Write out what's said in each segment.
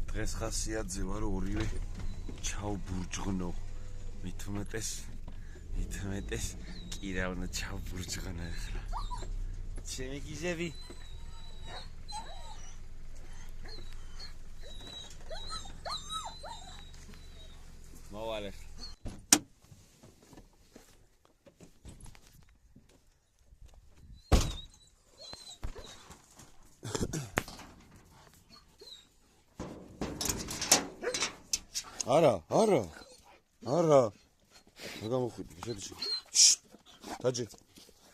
დღეს ხასიათზე ვარ ორივე ჩავბურჯღნო. მithumetes კი რა უნდა ჩავბურჯღნო ახლა. ჩემი გიზები მოვალე არა გამოხვიდი შედი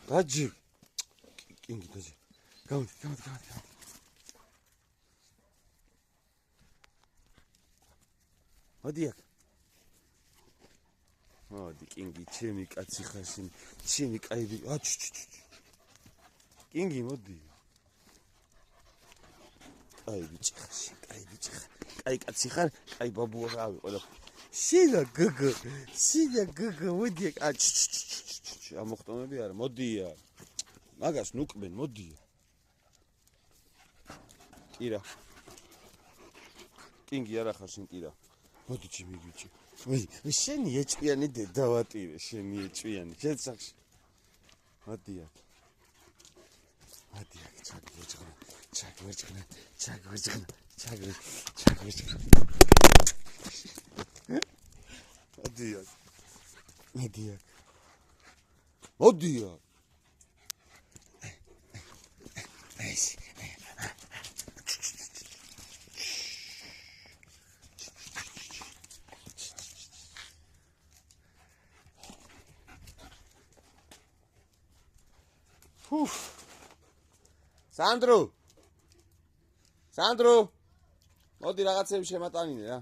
დაჯი კინგი დაჯი გამოდი მოდი კინგი ჩემი კაცი ხარ ჩემი კაიბი კინგი მოდი კაიბი ხარ კაი კაცი ხარ კაი ბაბუა რავი ყველა სინა გოგო მოდი ამოხტომები არა მოდია მაგას ნუკბენ მოდია კირა კინგი არა ხარ შენ კირა მოდი ჩემი ბიჭი მე შენი ეჭვიანი დედავატირე შენი ეჭვიანი შენ სახში მოდია ჩაგვერჯღნა მოდია ეს სანდრო მოდი რაღაცები შემატანინე რა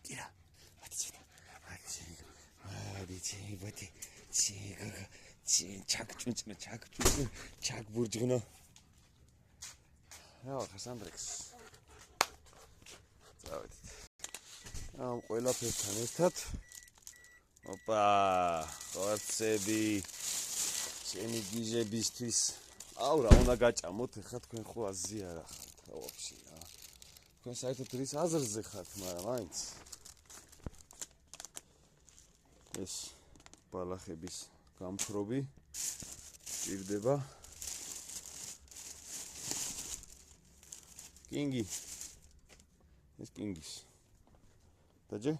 კირა ჩაგბურჯღნო რა ხარ სანდრექს წავედით ამ ყველაფერთან ერთად ოპა ხორცები ჩემი გიჟებისთვის აუ რა უნდა გაჭამოთ ხა თქვენ ხო აზია რა ხართ რა ვაფშე რა თქვენ საერთოდ რის აზრზე ხართ მაგრამ მაინც ეს ბალახების გამფრობი ჭირდება კინგი ეს კინგის დაჯე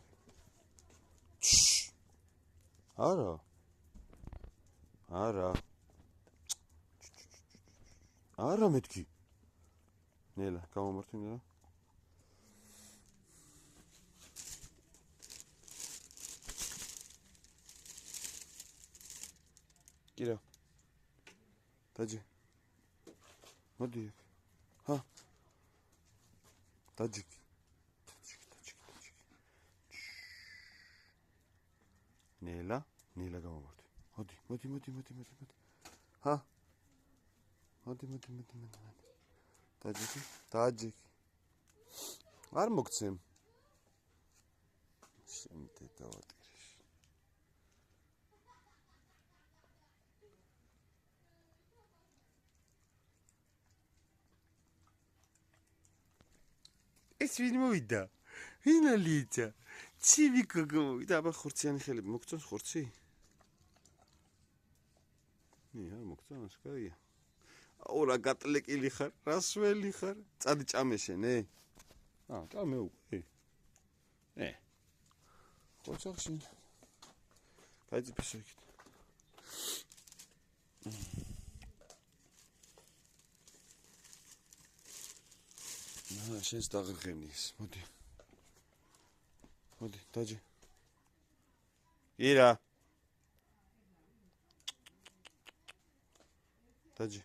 არა მეთქი ნელა გამომართვი ნელა კირა დაჯე მოდი ჰა დაჯი ნელა გამომართვი მოდი ჰა მოდი დაჯი არ მოგცემ შემდე დავატირე ეს ვინ მოვიდა ვინ ალიცა ცივი გოგო მოვიდა აბა ხორციანი ხელები მოგწონს ხორცი არ მოგწონს კაია ორა გატლეკილი ხარ, რასველი ხარ? წადი ჭამე შენ, ჭამე უკვე. ხოჭახში. გაიწიფე იქით. შენს დაღრღენი ის, მოდი. დაჯე. ირა. დაჯე.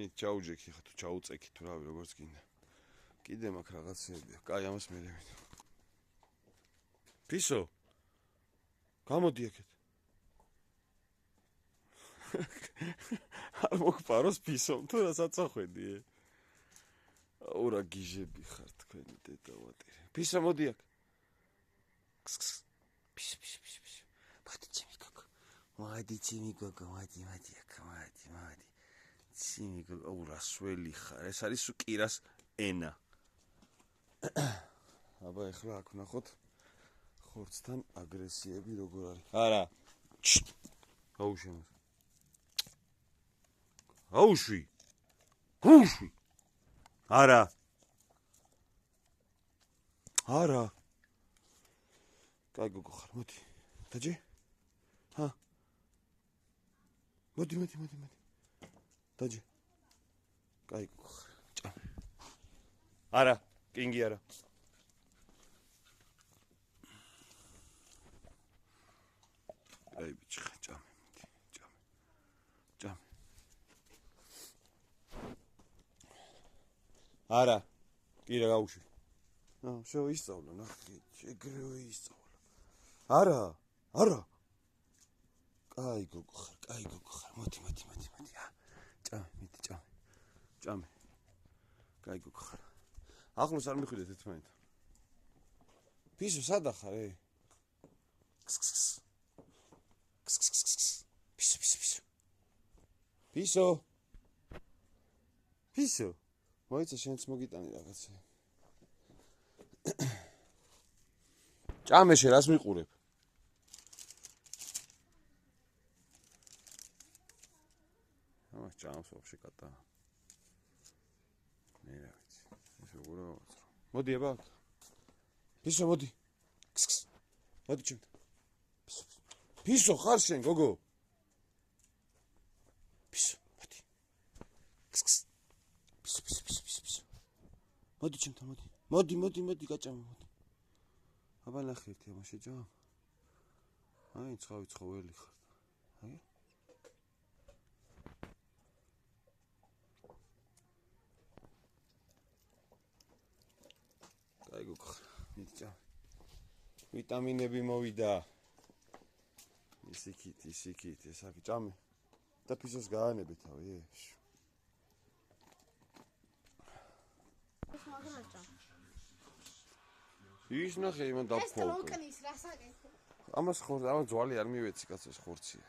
ჩაუჯექი ხა თუ ჩაუწექი თუ რავი როგორც გინდა. კიდე მაქვს რაღაცები. კაი ამას მერევით. ფისო. გამოდი აქეთ. არ მოგპაროს ფისო, თუ რა საწახვედი. ორა გიჟები ხარ თქვენი დედავატირე. ფისო მოდი აქ. მოდი ჩემი გოგო, მოდი აქ, მოდი. ჩემი გოგო, რასველი ხარ, ეს არის კირას ენა. აბა ეხლა აქ ვნახოთ ხორცთან აგრესიები როგორ არის. არა. აუშვი. აუშვი. არა. არა. კაი გოგო ხარ, მოდი. დაჯე? ჰა. მოდი. დაჯე. კაი გოგო ხარ. ჭამე. არა, კინგი არა. აი ბიჭი, ჭამე. არა, კირა გაუშვი. შო ისწავლა, ნახე, ეგრევე ისწავლა. არა. კაი გოგო ხარ, მოდი. ჭამე. კაი გოგო ხარ. ახლოს არ მიხვიდეთ ერთმანეთთან. ფისო სადა ხარ, ფისო. მოიცა შენც მოგიტანი რაღაცა. ჭამეშე რას მიყურებ? ამას ჭამს ვაფშე კატა. მე რა ვიცი. ეს როგორ ავაწრო. მოდი აბა. ფისო მოდი. მოდი ჩემთან. ფისო ხარ შენ გოგო? ფისო მოდი. ფისო. მოდი ჩემთან მოდი. მოდი გაჭამე მოდი. აბა ნახე ერთი ამაში ჯამ. აი ცხავი ცხოველი ხარ. აი. კაი გოგო. მიდი ჯამ. ვიტამინები მოვიდა. ისიქით, ეს აქ ჭამე. და ფისოს გაანებე თავი, ის ნახე იმან დაფქო. ლოკნის რასაკეთო? ამას ძვალი არ მივეცი კაცო ეს ხორცია.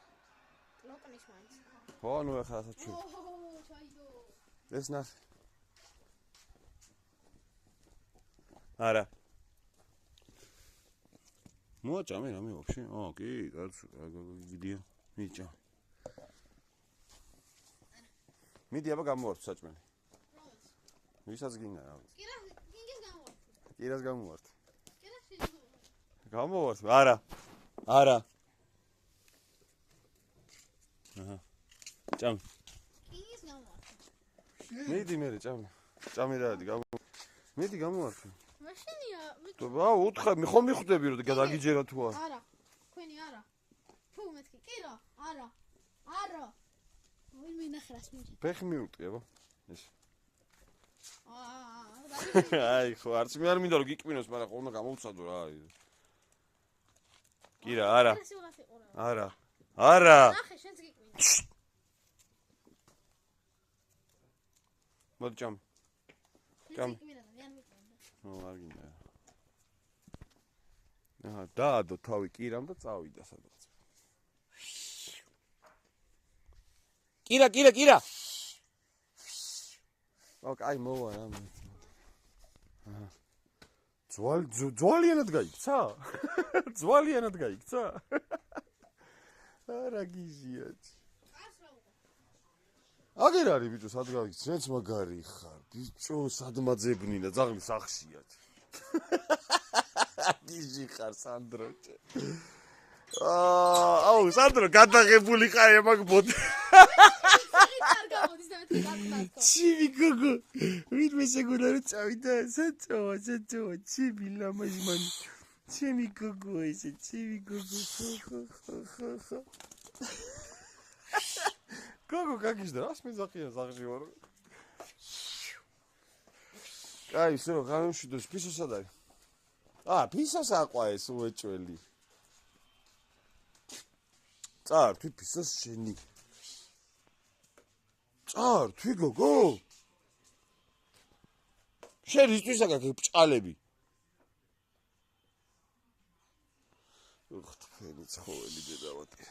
ლოკნის მაინც. ხო, ნუ ახლა საჩვი. ეს ნახე. არა. მოაჭამე რამე ვაფშე? კი, გიდია. მიჭა. მიდი აბა გამოვართ საჭმელი. ვისაც გინდა რა. კირას გამოვართ. გამოვართ. არა. აჰა. ჭამე. კირას გამოვართ. მიდი მე ჭამე. ჭამე რადი მიდი გამოვართ. მაშინია. უთხრა, ხომ მიხვდები რომ დაგიჯერა თუ არა? არა. თქვენი არა. თუ მეთქი, კირა, არა. ვინ მინახე რას მიჭი? ფეხი მიუტყი აბა. ეს. აა, აი ხო, არც მე არ მინდა რომ გიკმინოს, მაგრამ ხომ უნდა გამოვცადო რა. კირა, არა. ნახე, შენც გიკმინე. მოდი ჭამე. არ გინდა. აჰა, დაადო თავი კირამ და წავიდა სადღაც. კირა. აი მოვა რა მე. აჰა. ძვალიანად გაიქცა? არა გიზია. აგერ არის ბიჭო, სად გავიქცე? შენც მაგარი ხარ. ბიჭო, სად მაძებნინა, ძაღლი სახშიათ. გიჟი ხარ სანდრო. აუ, სანდრო, გადაღებული ხარ მაგ ბოდი. ჩივი გოგო, ვინმე შეგუნა რომ წავიდა, საჭოა, ჩივი ლამაზმანი. ჩივი გოგო ესე, ჩივი გოგო. ხო. გოგო გაგიჟდა, რას მიზახია ზაღში ვარ. კაი, შო, გამშვიდოს, ფისო სად არის? ფისოს აყვა ეს უეჭველი. წართვი ფისოს შენი. წართვი გოგო. შენ ისთვის აგაკ ბჭყალები. უх, თქვენი ცხოველი დედავატი.